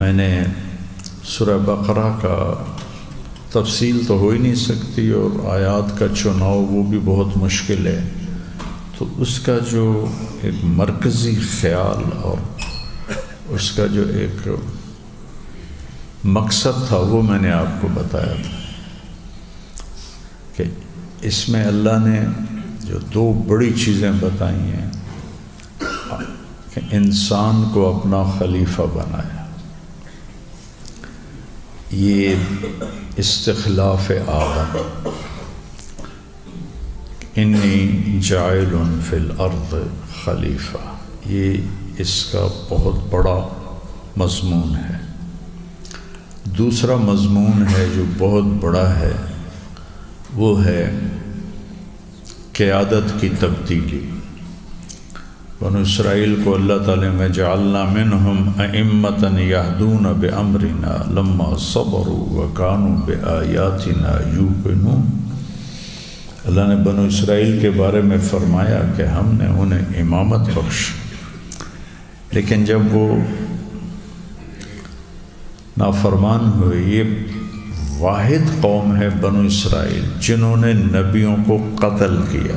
میں نے سورہ بقرہ کا تفصیل تو ہو ہی نہیں سکتی اور آیات کا چناؤ وہ بھی بہت مشکل ہے، تو اس کا جو ایک مرکزی خیال اور اس کا جو ایک مقصد تھا وہ میں نے آپ کو بتایا تھا کہ اس میں اللہ نے جو دو بڑی چیزیں بتائی ہیں کہ انسان کو اپنا خلیفہ بنایا، یہ استخلاف آدم، انی جاعل فی الارض خلیفہ، یہ اس کا بہت بڑا مضمون ہے۔ دوسرا مضمون ہے جو بہت بڑا ہے، وہ ہے قیادت کی تبدیلی۔ بنو اسرائیل کو اللہ تعالیٰ میں جعلنا منہم ائمۃ یہدون بامرنا لما صبروا وکانوا بآیاتنا یوقنون۔ اللہ نے بنو اسرائیل کے بارے میں فرمایا کہ ہم نے انہیں امامت بخش، لیکن جب وہ نافرمان ہوئے، یہ واحد قوم ہے بنو اسرائیل جنہوں نے نبیوں کو قتل کیا۔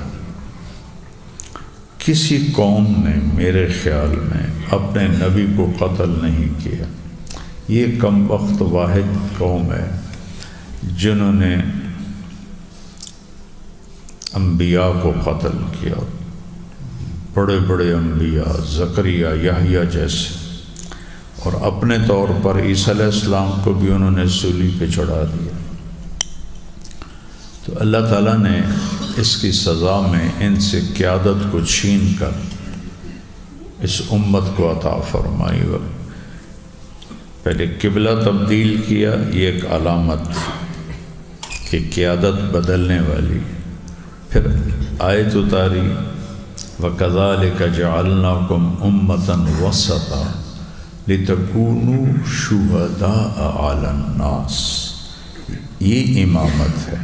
کسی قوم نے میرے خیال میں اپنے نبی کو قتل نہیں کیا۔ یہ کم وقت واحد قوم ہے جنہوں نے انبیاء کو قتل کیا، بڑے بڑے انبیاء زکریا، یحییٰ جیسے، اور اپنے طور پر عیسیٰ علیہ السلام کو بھی انہوں نے سولی پہ چڑھا دیا۔ تو اللہ تعالیٰ نے اس کی سزا میں ان سے قیادت کو چھین کر اس امت کو عطا فرمائی۔ پہلے قبلہ تبدیل کیا، یہ ایک علامت تھی کہ قیادت بدلنے والی۔ پھر آیت اتاری وَكَذَلِكَ جَعَلْنَاكُمْ أُمَّةً وَسَطًا لِتَكُونُوا شُهَدَاءَ عَلَى النَّاسِ۔ یہ امامت ہے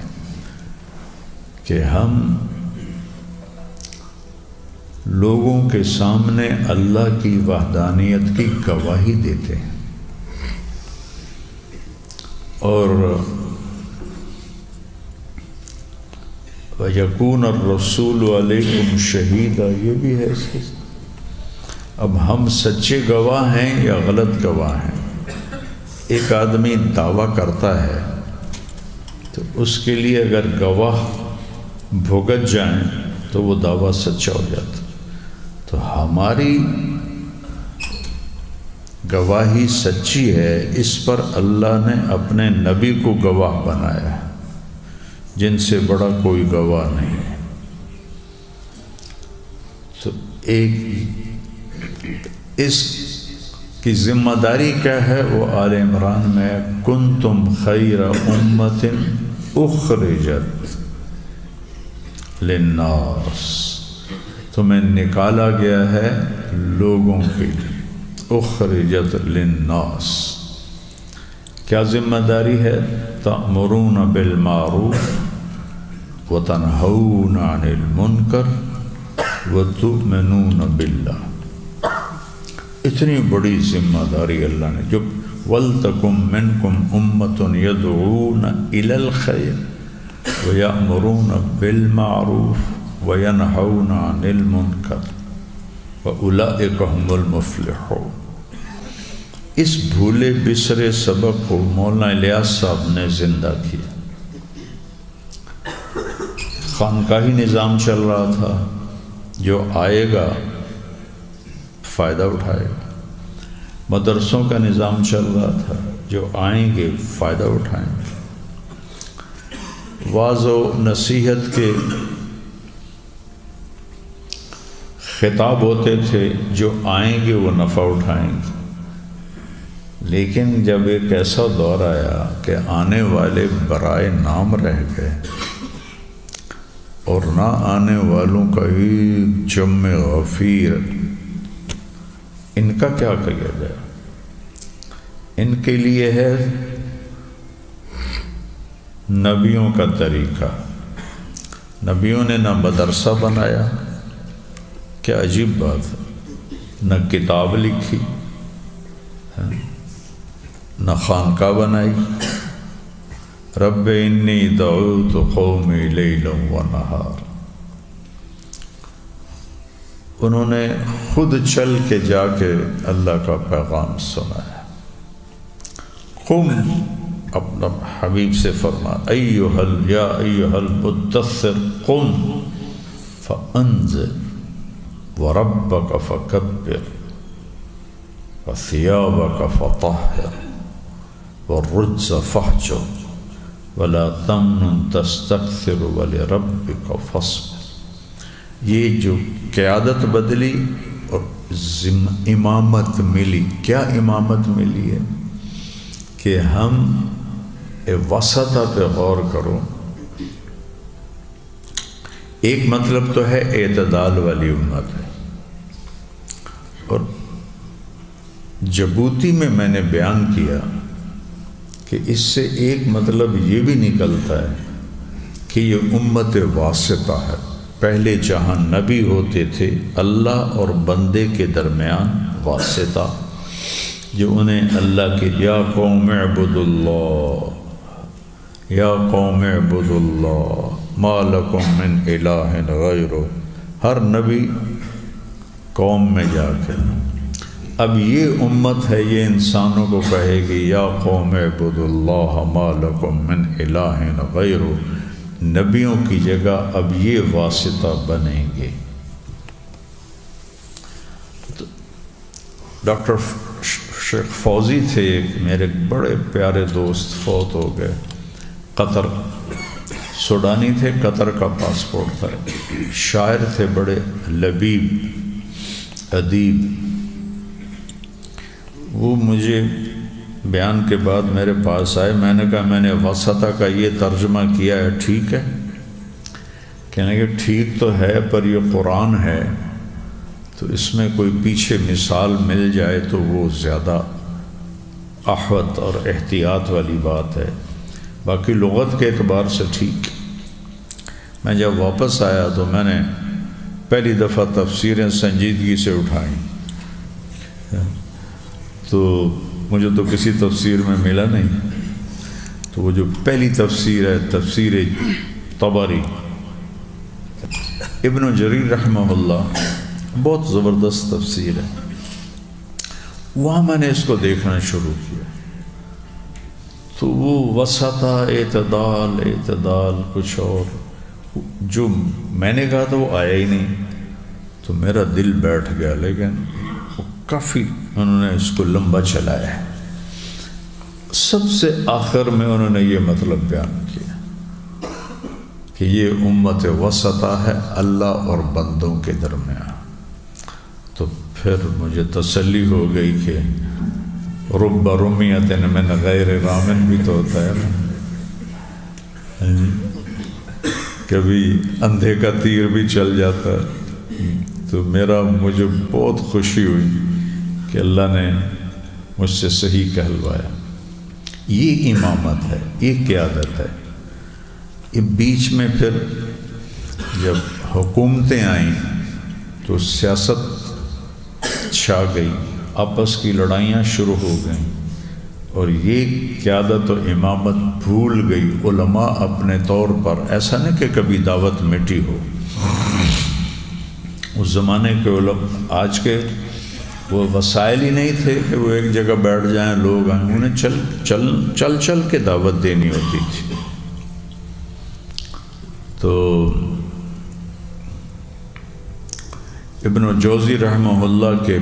کہ ہم لوگوں کے سامنے اللہ کی وحدانیت کی گواہی دیتے ہیں، اور وَيَكُونَ الرَّسُولُ عَلَيْكُمْ شَهِيدًا، یہ بھی ہے اس کے ساتھ۔ اب ہم سچے گواہ ہیں یا غلط گواہ ہیں؟ ایک آدمی دعویٰ کرتا ہے تو اس کے لیے اگر گواہ بھگت جائیں تو وہ دعویٰ سچا ہو جاتا۔ تو ہماری گواہی سچی ہے، اس پر اللہ نے اپنے نبی کو گواہ بنایا ہے، جن سے بڑا کوئی گواہ نہیں۔ تو ایک اس کی ذمہ داری کیا ہے؟ وہ آل عمران میں کنتم خیر امت اخرجت للناس، تمہیں نکالا گیا ہے لوگوں کے لیے، اخرجت للناس۔ کیا ذمہ داری ہے؟ تأمرون بالمعروف وتنہون عن المنکر وتؤمنون باللہ۔ اتنی بڑی ذمہ داری اللہ نے، جو وَلْتَكُمْ مِنْكُمْ أُمَّةٌ يَدْعُونَ إِلَى الْخَيْرِ وَيَأْمُرُونَ بِالْمَعْرُوفِ وَيَنْهَوْنَ عَنِ الْمُنْكَرِ وَأُولَئِكَ هُمُ الْمُفْلِحُونَ۔ اس بھولے بسرے سبق کو مولانا الیاس صاحب نے زندہ کیا۔ خانقاہی نظام چل رہا تھا، جو آئے گا فائدہ اٹھائے گا۔ مدرسوں کا نظام چل رہا تھا، جو آئیں گے فائدہ اٹھائیں گے۔ واعظ و نصیحت کے خطاب ہوتے تھے، جو آئیں گے وہ نفع اٹھائیں گے۔ لیکن جب ایک ایسا دور آیا کہ آنے والے برائے نام رہ گئے، اور نہ آنے والوں کا ایک جمع غفیر، ان کا کیا کیا جائے؟ ان کے لیے ہے نبیوں کا طریقہ۔ نبیوں نے نہ مدرسہ بنایا، کیا عجیب بات ہے، نہ کتاب لکھی، نہ خانقاہ بنائی. رب انی دعوت قومی لیلا و نہار. انہوں نے خود چل کے جا کے اللہ کا پیغام سنایا. قم، اپنا حبیب سے فرما یا ایھا المدثر قم فانذر وربک فکبر وثیابک فطہر والرجز فاہجر ولا تمنن تستکثر ولربک فاصبر. یہ جو قیادت بدلی اور امامت ملی. کیا امامت ملی ہے کہ ہم وسطہ پہ غور کرو. ایک مطلب تو ہے اعتدال والی امت ہے، اور جبوتی میں نے بیان کیا کہ اس سے ایک مطلب یہ بھی نکلتا ہے کہ یہ امت واسطہ ہے. پہلے جہاں نبی ہوتے تھے اللہ اور بندے کے درمیان واسطہ، جو انہیں اللہ کے یا قوم اعبدوا اللہ یا قوم اعبدوا اللہ ما لکم من الہ غیرہ. ہر نبی قوم میں جا کے، اب یہ امت ہے یہ انسانوں کو کہے گی یا قوم اعبدوا اللہ ما لکم من الہ غیرہ. نبیوں کی جگہ اب یہ واسطہ بنیں گے. ڈاکٹر شیخ فوزی تھے میرے بڑے پیارے دوست، فوت ہو گئے. قطر سوڈانی تھے، قطر کا پاسپورٹ تھا. شاعر تھے، بڑے لبیب ادیب. وہ مجھے بیان کے بعد میرے پاس آئے. میں نے کہا میں نے وسطہ کا یہ ترجمہ کیا ہے، ٹھیک ہے؟ کہنے کہ ٹھیک تو ہے، پر یہ قرآن ہے تو اس میں کوئی پیچھے مثال مل جائے تو وہ زیادہ احوط اور احتیاط والی بات ہے. باقی لغت کے اعتبار سے ٹھیک. میں جب واپس آیا تو میں نے پہلی دفعہ تفسیریں سنجیدگی سے اٹھائیں. تو مجھے تو کسی تفسیر میں ملا نہیں. تو وہ جو پہلی تفسیر ہے تفسیر طبری، ابن جریر رحمہ اللہ، بہت زبردست تفسیر ہے. وہاں میں نے اس کو دیکھنا شروع کیا تو وہ وسطہ اعتدال کچھ اور جو میں نے کہا تھا وہ آیا ہی نہیں. تو میرا دل بیٹھ گیا، لیکن کافی انہوں نے اس کو لمبا چلایا ہے. سب سے آخر میں انہوں نے یہ مطلب بیان کیا کہ یہ امت وسطہ ہے اللہ اور بندوں کے درمیان. تو پھر مجھے تسلی ہو گئی کہ رب رمیۃ من غیر رامن بھی تو ہوتا ہے نا، کبھی اندھے کا تیر بھی چل جاتا ہے. تو مجھے بہت خوشی ہوئی کہ اللہ نے مجھ سے صحیح کہلوایا. یہ امامت ہے، یہ قیادت ہے. یہ بیچ میں پھر جب حکومتیں آئیں تو سیاست چھا گئی، آپس کی لڑائیاں شروع ہو گئیں، اور یہ قیادت و امامت بھول گئی. علماء اپنے طور پر، ایسا نہیں کہ کبھی دعوت مٹی ہو. اس زمانے کے علماء، آج کے وہ وسائل ہی نہیں تھے کہ وہ ایک جگہ بیٹھ جائیں، لوگ آئیں. انہیں چل کے دعوت دینی ہوتی تھی. تو ابن جوزی رحمہ اللہ کے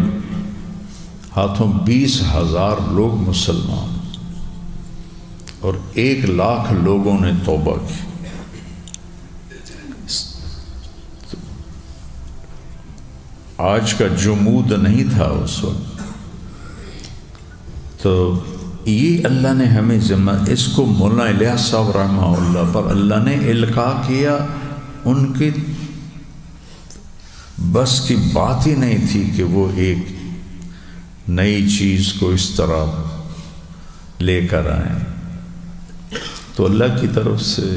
ہاتھوں 20,000 لوگ مسلمان اور 1,00,000 لوگوں نے توبہ کی. آج کا جمود نہیں تھا اس وقت. تو یہ اللہ نے ہمیں ذمہ، اس کو مولانا الیاس صاحب رحمہ اللہ پر اللہ نے القاء کیا. ان کی بس کی بات ہی نہیں تھی کہ وہ ایک نئی چیز کو اس طرح لے کر آئیں. تو اللہ کی طرف سے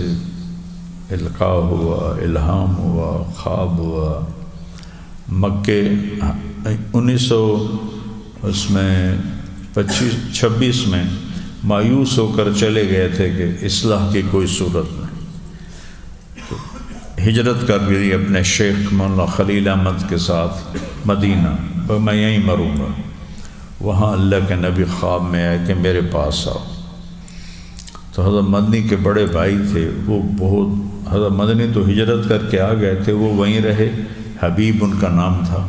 القاء ہوا، الہام ہوا، خواب ہوا. مکے 1926 میں مایوس ہو کر چلے گئے تھے کہ اصلاح کی کوئی صورت نہیں، تو ہجرت کر لی اپنے شیخ مولانا خلیل احمد کے ساتھ مدینہ، اور میں یہیں مروں گا۔ وہاں اللہ کے نبی خواب میں آئے کہ میرے پاس آؤ، تو حضرت مدنی کے بڑے بھائی تھے، وہ بہت، حضرت مدنی تو ہجرت کر کے آ گئے تھے، وہ وہیں رہے، حبیب ان کا نام تھا،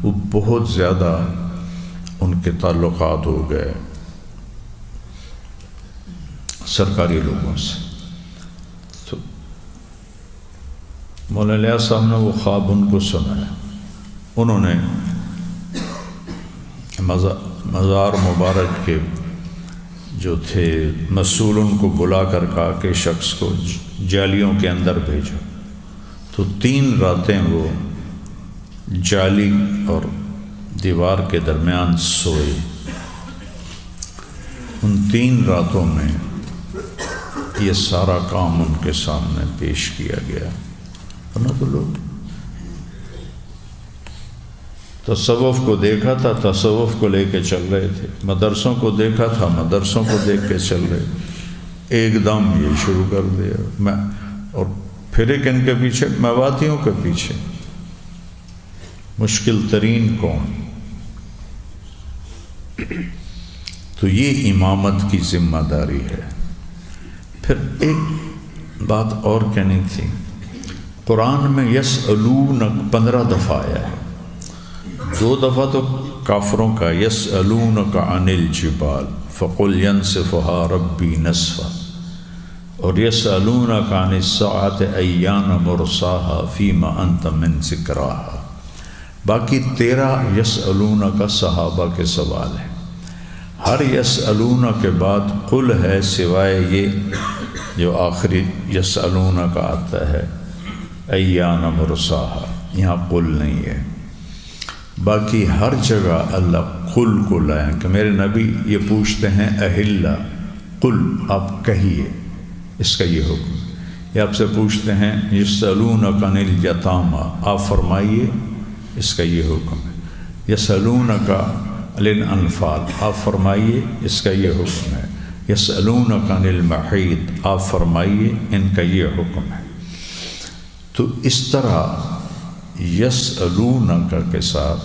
وہ بہت زیادہ ان کے تعلقات ہو گئے سرکاری لوگوں سے۔ تو مولانا الیاس صاحب نے وہ خواب ان کو سنایا، انہوں نے مزار مبارک کے جو تھے مسئول ان کو بلا کر کہا کہ شخص کو جالیوں کے اندر بھیجو، تو 3 راتیں وہ جالی اور دیوار کے درمیان سوئے۔ ان 3 راتوں میں یہ سارا کام ان کے سامنے پیش کیا گیا، ورنہ تو لوگ تصوف کو دیکھا تھا، تصوف کو لے کے چل رہے تھے، مدرسوں کو دیکھا تھا، مدرسوں کو دیکھ کے چل رہے تھے، ایک دم یہ شروع کر دیا اور پھر کن کے پیچھے، میواتیوں کے پیچھے۔ مشکل ترین قوم۔ تو یہ امامت کی ذمہ داری ہے۔ پھر ایک بات اور کہنی تھی، قرآن میں یسألونک 15 دفعہ آیا ہے، 2 دفعہ تو کافروں کا یسألونک عن الجبال فقل ينسفها ربی نسفا، اور یسألونک عن الساعة ایان مرساها فیما انت من ذکراها۔ باقی 13 یسألونک صحابہ کے سوال ہیں، ہر یسألونک کے بعد قل ہے، سوائے یہ جو آخری یسألونک آتا ہے ایان مرساها، یہاں قل نہیں ہے۔ باقی ہر جگہ اللہ قل کو لائیں کہ میرے نبی یہ پوچھتے ہیں اہلا، قل آپ کہیے، اس کا یہ حکم۔ یہ آپ سے پوچھتے ہیں یسألونک عن الیتامی، آپ فرمائیے، اس کا یہ حکم ہے۔ یسألونک عن الانفال، آپ فرمائیے، اس کا یہ حکم ہے۔ یسألونک عن المحیط، آپ فرمائیے، ان کا یہ حکم ہے۔ تو اس طرح یسألونک کے ساتھ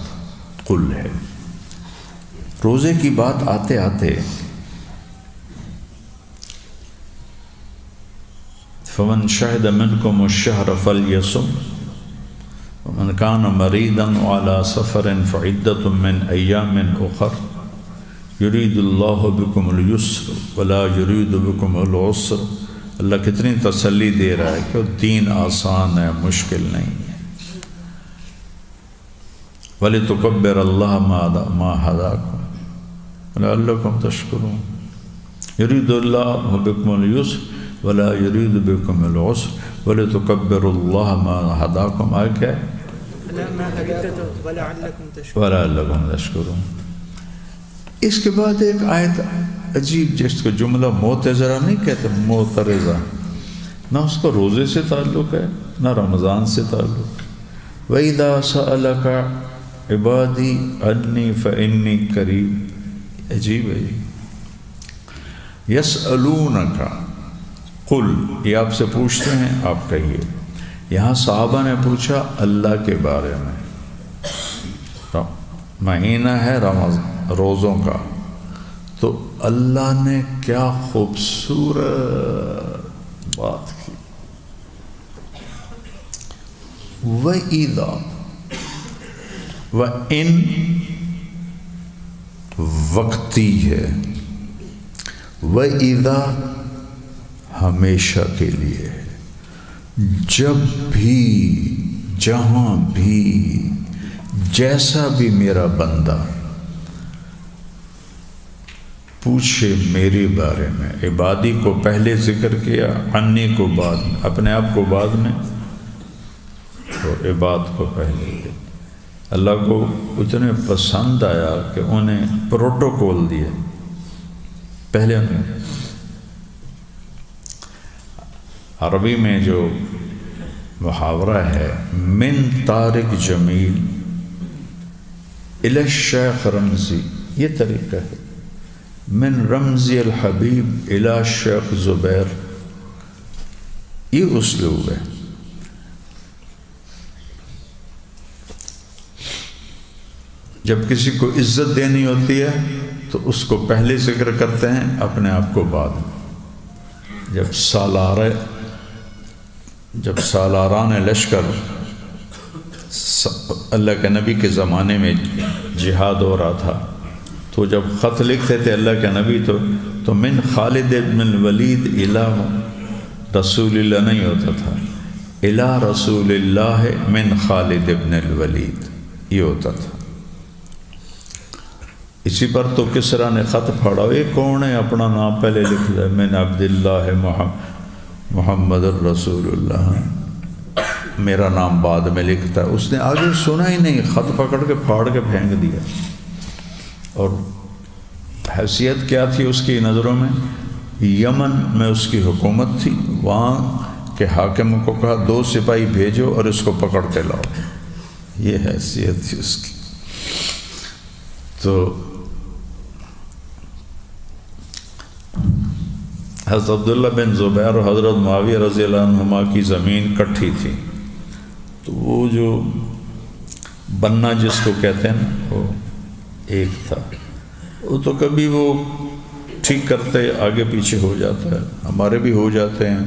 قل ہے۔ روزے کی بات آتے آتے فمن شہد منکم الشہر فلیصم ومن کان مریضا علی سفر فعدۃ من ایام اخر یرید اللہ بکم اليسر ولا یرید بکم العسر۔ اللہ کتنی تسلی دے رہا ہے کہ دین آسان ہے، مشکل نہیں ہے۔ وَلِتُكَبِّرَ اللَّهَ مَا هَدَاكُمْ وَلَعَلَّكُمْ تَشْكُرُونَ يُرِيدُ اللَّهُ بِكُمُ الْيُسْرَ وَلَا يُرِيدُ بِكُمُ الْعُسْرَ وَلِتُكَبِّرُ اللَّهَ مَا هَدَاكُمْ۔ آئے کیا وَلَعَلَّكُمْ تَشْكُرُونَ۔ اس کے بعد ایک آیت عجیب، جس کو جملہ معتذرہ نہیں کہتے، معترضہ، نہ اس کا روزے سے تعلق ہے نہ رمضان سے تعلق ہے۔ وَإِذَا سَأَلَكَ عبادی انی فإنی قریب۔ عجیب ہے جی۔ یسألونک قل، یہ آپ سے پوچھتے ہیں، آپ کہیے۔ یہاں صحابہ نے پوچھا اللہ کے بارے میں، مہینہ ہے روزوں کا، تو اللہ نے کیا خوبصورت بات کی۔ وَإِذَا، وَإِن وقتی ہے، وَإِذَا ہمیشہ کے لیے ہے، جب بھی، جہاں بھی، جیسا بھی میرا بندہ پوچھے میرے بارے میں۔ عبادی کو پہلے ذکر کیا، انی کو بعد میں، اپنے آپ کو بعد میں، اور عباد کو پہلے۔ اللہ کو اتنے پسند آیا کہ انہیں پروٹوکول دیے، پہلے انہیں۔ عربی میں جو محاورہ ہے، من طارق جمیل الی الشیخ رمزی، یہ طریقہ ہے۔ من رمزی الحبیب الی شیخ زبیر، یہ اسلوب ہے۔ جب کسی کو عزت دینی ہوتی ہے تو اس کو پہلے ذکر کرتے ہیں، اپنے آپ کو بعد میں۔ جب سالاران لشکر اللہ کے نبی کے زمانے میں جہاد ہو رہا تھا، تو جب خط لکھتے تھے اللہ کے نبی تو من خالد بن الولید الی رسول اللہ نہیں ہوتا تھا، الی رسول اللہ من خالد بن الولید یہ ہوتا تھا۔ اسی پر تو کسرا نے خط پھاڑا، یہ کون ہے، اپنا نام پہلے لکھ دے، من عبداللہ محمد الرسول اللہ، میرا نام بعد میں لکھتا ہے۔ اس نے آگے سنا ہی نہیں، خط پکڑ کے پھاڑ کے پھینک دیا۔ اور حیثیت کیا تھی اس کی نظروں میں؟ یمن میں اس کی حکومت تھی، وہاں کے حاکم کو کہا 2 سپاہی بھیجو اور اس کو پکڑ کے لاؤ، یہ حیثیت تھی اس کی۔ تو حضرت عبداللہ بن زبیر اور حضرت معاویہ رضی اللہ عنہما کی زمین کٹھی تھی، تو وہ جو بننا جس کو کہتے ہیں وہ ایک تھا، وہ تو کبھی وہ ٹھیک کرتے آگے پیچھے ہو جاتا ہے، ہمارے بھی ہو جاتے ہیں،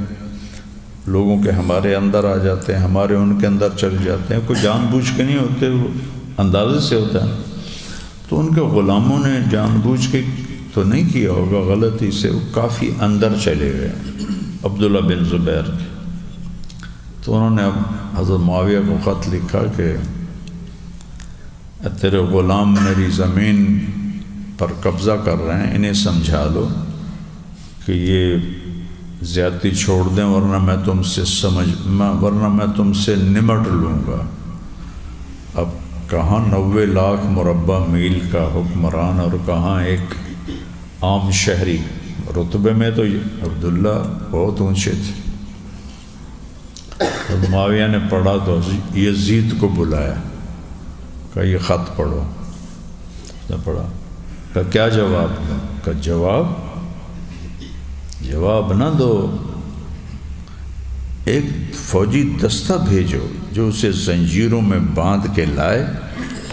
لوگوں کے ہمارے اندر آ جاتے ہیں، ہمارے ان کے اندر چل جاتے ہیں، کوئی جان بوجھ کے نہیں ہوتے، وہ اندازے سے ہوتا ہے۔ تو ان کے غلاموں نے جان بوجھ کے تو نہیں کیا ہوگا، غلطی سے وہ کافی اندر چلے گئے عبداللہ بن زبیر کے۔ تو انہوں نے اب حضرت معاویہ کو خط لکھا کہ تیرے غلام میری زمین پر قبضہ کر رہے ہیں، انہیں سمجھا لو کہ یہ زیادتی چھوڑ دیں ورنہ میں تم سے نمٹ لوں گا۔ اب کہاں 90 لاکھ مربع میل کا حکمران اور کہاں ایک عام شہری، رتبے میں تو عبداللہ بہت اونچے تھے۔ معاویہ نے پڑھا تو یزید کو بلایا، کہا یہ خط پڑھو، اس نے پڑھا، کہا کیا جواب ہے؟ کہا جواب نہ دو، ایک فوجی دستہ بھیجو جو اسے زنجیروں میں باندھ کے لائے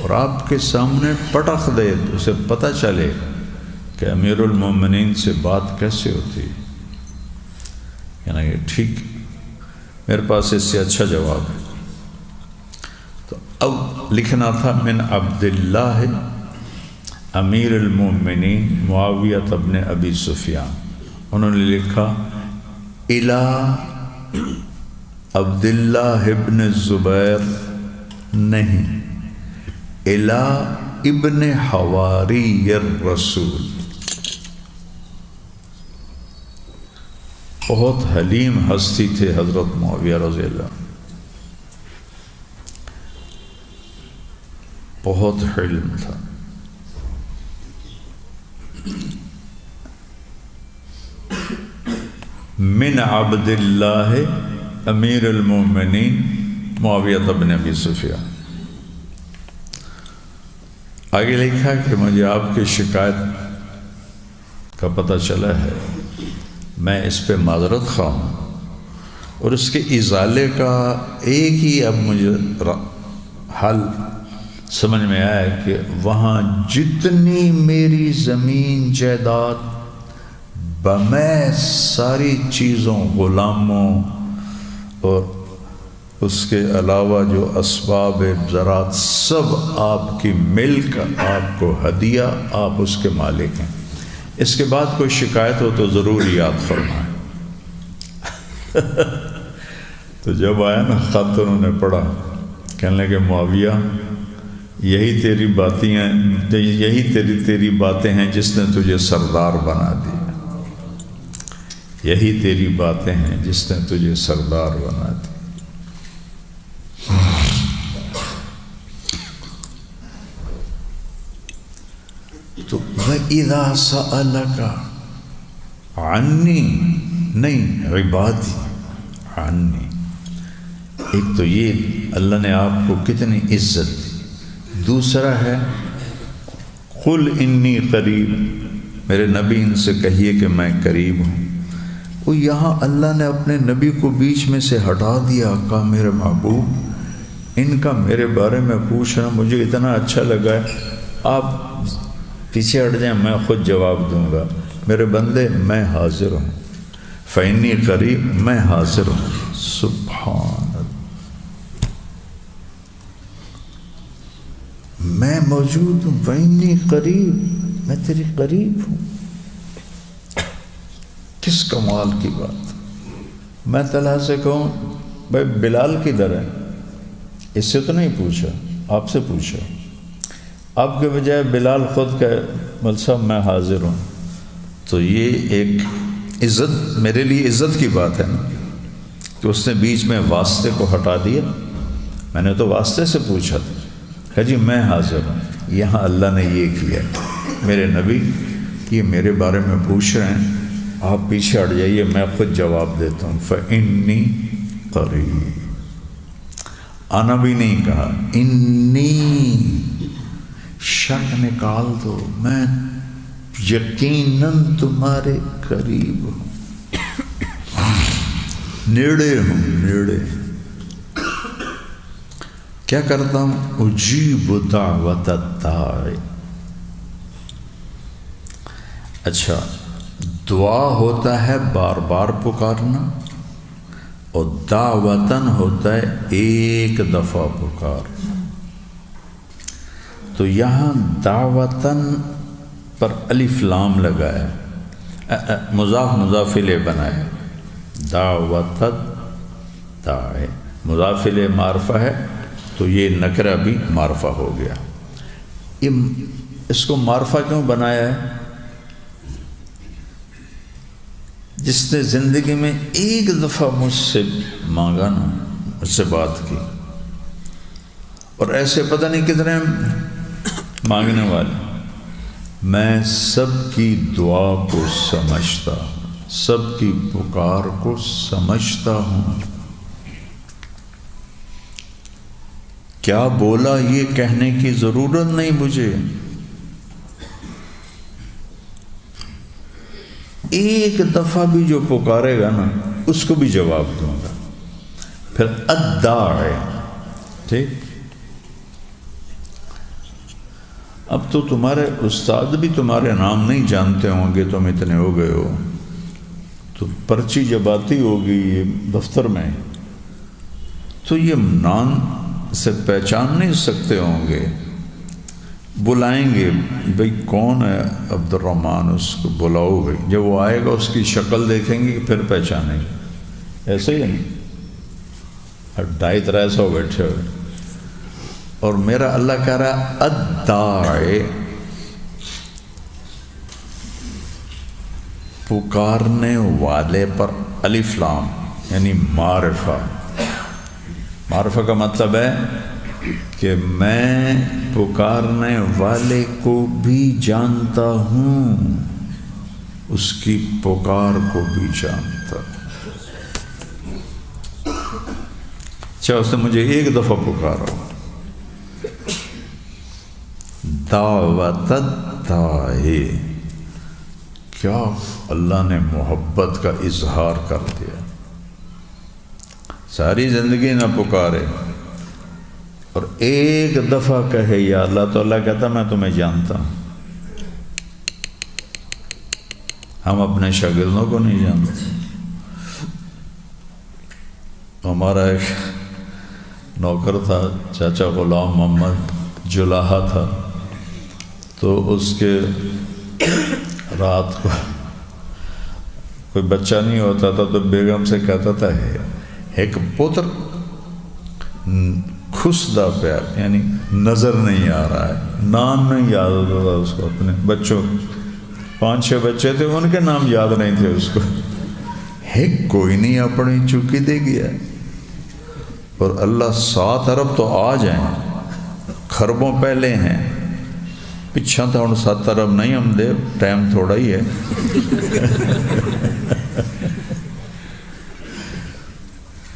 اور آپ کے سامنے پٹخ دے، اسے پتہ چلے کہ امیر المومنین سے بات کیسے ہوتی۔ یعنی کہ ٹھیک، میرے پاس اس سے اچھا جواب ہے۔ تو اب لکھنا تھا من عبداللہ امیر المومنین معاویہ ابن ابی سفیان، انہوں نے لکھا الی عبداللہ ابن الزبیر نہیں، الی ابن حواری الرسول۔ بہت حلیم ہستی تھے حضرت معاویہ رضی اللہ عنہ، بہت حلم تھا۔ من عبد اللہ امیر المومنین معاویہ بن ابی سفیان۔ آگے لکھا کہ مجھے آپ کی شکایت کا پتہ چلا ہے، میں اس پہ معذرت خواہ ہوں، اور اس کے ازالے کا ایک ہی اب مجھے حل سمجھ میں آیا کہ وہاں جتنی میری زمین جائیداد بمیں ساری چیزوں، غلاموں اور اس کے علاوہ جو اسباب زراعت سب آپ کی ملک، آپ کو ہدیہ، آپ اس کے مالک ہیں، اس کے بعد کوئی شکایت ہو تو ضرور یاد فرمائیں۔ تو جب آیا نا خط انہوں نے پڑھا، کہنے لگے معاویہ یہی تیری باتیں ہیں جس نے تجھے سردار بنا دیا، یہی تیری باتیں ہیں جس نے تجھے سردار بنا دی۔ تو وَإِذَا سَأَلَكَ عَنِّي، نہیں عبادی، عنی۔ ایک تو یہ اللہ نے آپ کو کتنی عزت دی، دوسرا ہے قُلْ إِنِّي قَرِيب میرے نبی ان سے کہیے کہ میں قریب ہوں۔ وہ یہاں اللہ نے اپنے نبی کو بیچ میں سے ہٹا دیا، کہا میرے محبوب ان کا میرے بارے میں پوچھنا مجھے اتنا اچھا لگا ہے، آپ پیچھے ہٹ جائیں، میں خود جواب دوں گا۔ میرے بندے میں حاضر ہوں، فإنی قریب، میں حاضر ہوں۔ سبحان اللہ، میں موجود ہوں، فإنی قریب، میں تیری قریب ہوں۔ کس کمال کی بات! میں طلحہ سے کہوں بھائی بلال کدھر ہے، اس سے تو نہیں پوچھا، آپ سے پوچھا، آپ کے بجائے بلال خود کہے مول صاحب میں حاضر ہوں، تو یہ ایک عزت، میرے لیے عزت کی بات ہے نا کہ اس نے بیچ میں واسطے کو ہٹا دیا۔ میں نے تو واسطے سے پوچھا تھا کہ جی میں حاضر ہوں، یہاں اللہ نے یہ کیا، میرے نبی یہ میرے بارے میں پوچھ رہے ہیں، آپ پیچھے ہٹ جائیے، میں خود جواب دیتا ہوں۔ فإنی قریب، آنا بھی نہیں کہا، انی، شک نکال دو، میں یقیناً تمہارے قریب ہوں، نیڑے ہوں، نیڑے۔ کیا کرتا ہوں؟ اجیب دعوت الداعی۔ اچھا، دعا ہوتا ہے بار بار پکارنا، اور دعوتاً ہوتا ہے ایک دفعہ پکارنا۔ تو یہاں دعوتاً پر الف لام لگایا، مضاف مضاف الیہ بنایا، دعوت داعی مضاف الیہ معرفہ ہے تو یہ نکرہ بھی معرفہ ہو گیا۔ اس کو معرفہ کیوں بنایا ہے؟ جس نے زندگی میں ایک دفعہ مجھ سے مانگا نا، مجھ سے بات کی، اور ایسے پتہ نہیں کتنے مانگنے والے، میں سب کی دعا کو سمجھتا ہوں، سب کی پکار کو سمجھتا ہوں۔ کیا بولا یہ کہنے کی ضرورت نہیں مجھے، ایک دفعہ بھی جو پکارے گا نا اس کو بھی جواب دوں گا۔ پھر الداعی، ٹھیک۔ اب تو تمہارے استاد بھی تمہارے نام نہیں جانتے ہوں گے، تم اتنے ہو گئے ہو، تو پرچی جب آتی ہوگی یہ دفتر میں تو یہ نام سے پہچان نہیں سکتے ہوں گے، بلائیں گے بھئی کون ہے عبد الرحمن، اس کو بلاؤ بھئی، جب وہ آئے گا اس کی شکل دیکھیں گے پھر پہچانیں گے، ایسے ہی نہیں 250-300 بیٹھے ہوئے، اور میرا اللہ کہہ رہا الداعی، پکارنے والے پر الف لام یعنی معرفہ۔ معرفہ کا مطلب ہے کہ میں پکارنے والے کو بھی جانتا ہوں، اس کی پکار کو بھی جانتا ہوں۔ اچھا، اس نے مجھے ایک دفعہ پکارا، دعوت الداعی، کیا اللہ نے محبت کا اظہار کر دیا۔ ساری زندگی نہ پکارے اور ایک دفعہ کہے یا اللہ، تو اللہ کہتا میں تمہیں جانتا ہوں۔ ہم اپنے شاگردوں کو نہیں جانتے۔ ہمارا ایک نوکر تھا، چاچا غلام محمد جلاحہ تھا، تو اس کے رات کو کوئی بچہ نہیں ہوتا تھا تو بیگم سے کہتا تھا ایک پتر خسدہ پیار، یعنی نظر نہیں آ رہا ہے، نام نہیں یاد ہوتا تھا اس کو، اپنے بچوں 5-6 بچے تھے، ان کے نام یاد نہیں تھے اس کو، کوئی نہیں اپنی چوکی دے گیا، اور اللہ 7 ارب تو آ جائیں، خربوں پہلے ہیں، پچھا تھا ہوں 7 ارب نہیں ہم دے، ٹائم تھوڑا ہی ہے۔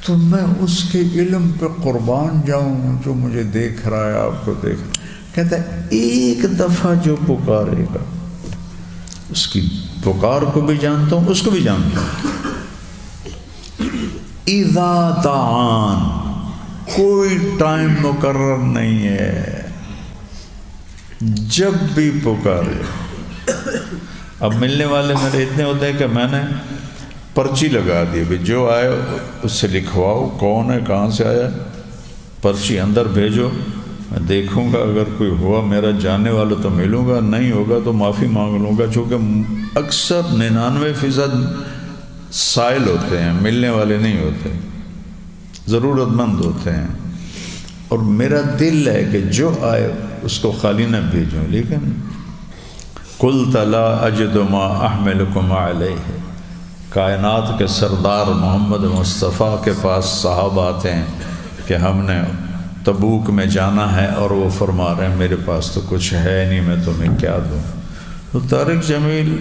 تو میں اس کے علم پہ قربان جاؤں جو مجھے دیکھ رہا ہے، آپ کو دیکھ رہا ہے، کہتا ہے ایک دفعہ جو پکارے گا اس کی پکار کو بھی جانتا ہوں، اس کو بھی جانتا ہوں۔ اذا دعان، کوئی ٹائم مقرر نہیں ہے، جب بھی پکارے۔ اب ملنے والے میرے اتنے ہوتے ہیں کہ میں نے پرچی لگا دی، بھی جو آئے اس سے لکھواؤ کون ہے، کہاں سے آیا، پرچی اندر بھیجو، میں دیکھوں گا، اگر کوئی ہوا میرا جاننے والا تو ملوں گا، نہیں ہوگا تو معافی مانگ لوں گا، چونکہ اکثر 99% سائل ہوتے ہیں، ملنے والے نہیں ہوتے، ضرورت مند ہوتے ہیں، اور میرا دل ہے کہ جو آئے اس کو خالی نہ بھیجوں۔ لیکن قلت لا اجد ما احملکم علیہ، کائنات کے سردار محمد مصطفیٰ کے پاس صحابہ آتے ہیں کہ ہم نے تبوک میں جانا ہے، اور وہ فرما رہے ہیں میرے پاس تو کچھ ہے نہیں، میں تمہیں کیا دوں۔ تو طارق جمیل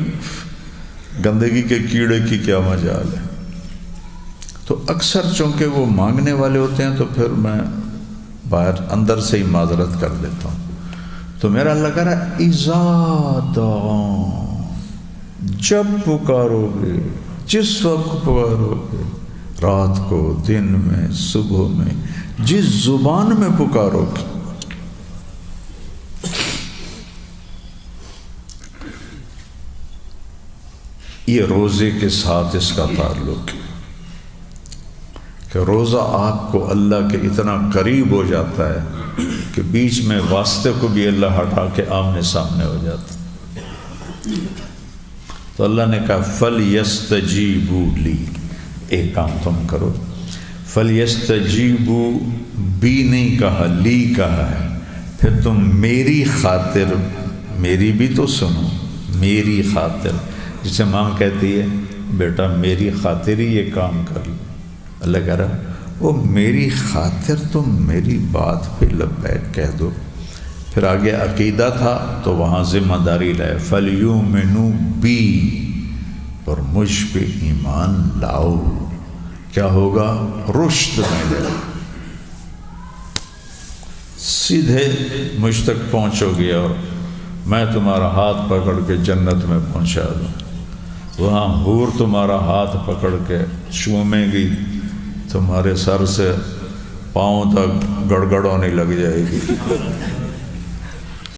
گندگی کے کیڑے کی کیا مجال ہے؟ تو اکثر چونکہ وہ مانگنے والے ہوتے ہیں تو پھر میں باہر اندر سے ہی معذرت کر دیتا ہوں۔ تو میرا اللہ کہہ رہا ہے اذا دعان، جب پکارو گے، جس وقت پکارو گے، رات کو، دن میں، صبح میں، جس زبان میں پکارو گے۔ یہ روزے کے ساتھ اس کا تعلق ہے کہ روزہ آپ کو اللہ کے اتنا قریب ہو جاتا ہے کہ بیچ میں واسطے کو بھی اللہ ہٹا کے آمنے سامنے ہو جاتا ہے۔ تو اللہ نے کہا فَلْيَسْتَجِيبُوا لِي، ایک کام تم کرو، فَلْيَسْتَجِيبُوا بھی نہیں کہا، لی کہا ہے، پھر تم میری خاطر، میری بھی تو سنو، میری خاطر، جسے ماں کہتی ہے بیٹا میری خاطر ہی یہ کام کر لو، اللہ کہہ رہا وہ میری خاطر تم میری بات پہ لبیک کہہ دو۔ پھر آگے عقیدہ تھا تو وہاں ذمہ داری لائے فَلْيُؤْمِنُوا بِی، اور مجھ پہ ایمان لاؤ، کیا ہوگا؟ رشد ملے، سیدھے مجھ تک پہنچو گے اور میں تمہارا ہاتھ پکڑ کے جنت میں پہنچا دوں، وہاں حور تمہارا ہاتھ پکڑ کے چومے گی، تمہارے سر سے پاؤں تک گڑگڑ ہونے لگ جائے گی۔